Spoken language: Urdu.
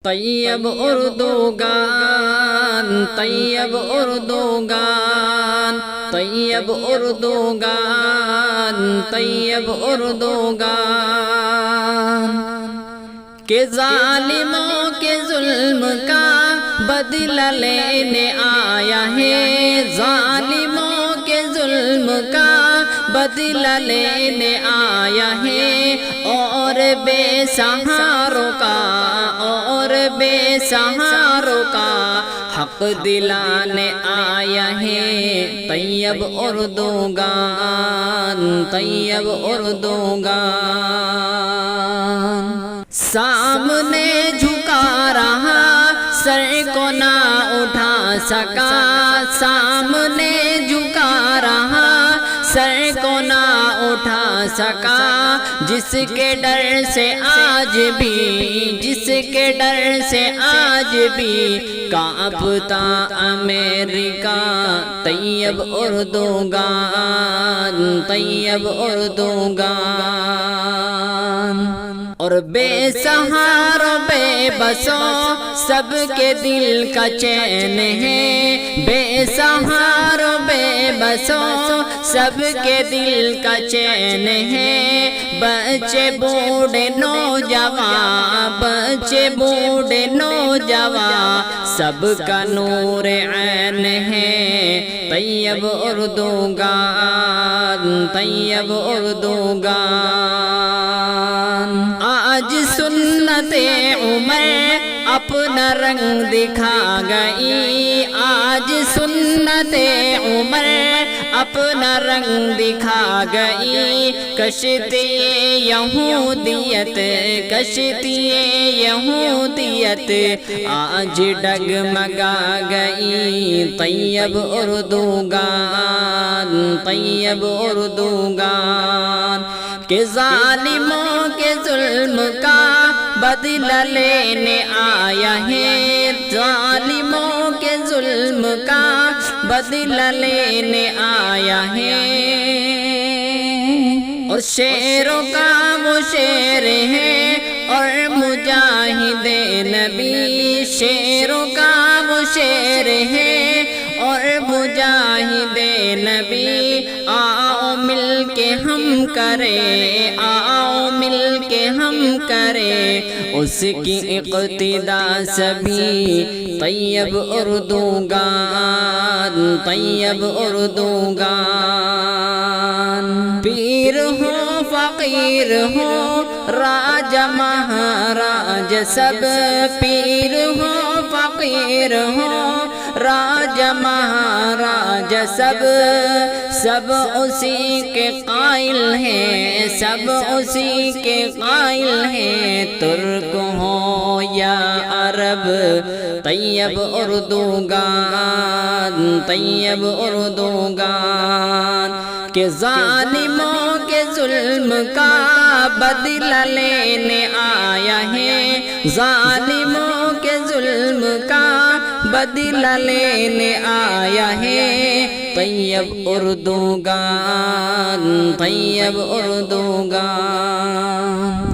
طیب اردوگان، طیب اردوگان، طیب اردوگان، طیب اردوگان، کہ ظالموں کے ظلم کا بدلہ لینے آیا ہے، ظالموں کے ظلم کا بدلہ لینے آیا ہے، اور بے سہاروں کا، اور بے سہاروں کا حق دلانے آیا ہے۔ طیب اردوگان، طیب اردوگان، سامنے جھکا رہا سر کو نہ اٹھا سکا، سامنے جھکا رہا سر کو نہ اٹھا سکا، جس کے ڈر سے آج بھی، جس کے ڈر سے آج بھی کانپتا امریکہ۔ طیب اردوگان، طیب اردوگان، اور بے سہاروں بے بسوں سب کے دل کا چین ہے، بے سہاروں بے بسوں سب کے دل کا چین ہے، بچے بوڑھے نوجوان، بچے بوڑھے نوجوان سب کا نور عین ہے۔ طیب اردوگان، طیب اردوگان، آج سنت عمر اپنا رنگ دکھا گئی، آج سنت عمر اپنا رنگ دکھا گئی، کشتی یہودیت، کشتی یہودیت آج ڈگمگا گئی۔ طیب اردوگان، طیب اردوگان، کہ ظالموں کے ظلم کا بدلہ لینے آیا ہے، ظالموں کے ظلم کا بدلہ لینے آیا ہے، اور شیروں کا وہ شیر ہے اور مجاہد نبی، شیروں کا وہ شیر ہے اور مجاہد نبی، آؤ مل کے ہم کریں، آؤ مل کے ہم کریں اس کی اقتدا سبھی۔ طیب اردوگان، طیب اردوگان، پیر ہو فقیر ہو راج مہاراج سب، پیر ہو فقیر ہو راج مہاراج سب، سب اسی کے قائل ہیں، سب اسی کے قائل ہیں، ترک ہو یا عرب۔ طیب اردوگان، طیب اردوگان، کہ ظالموں کے ظلم کا بدلہ لینے آیا ہے، ظالموں کے ظلم کا بدلہ لینے آیا ہے۔ طیب اردوگان، طیب اردوگان۔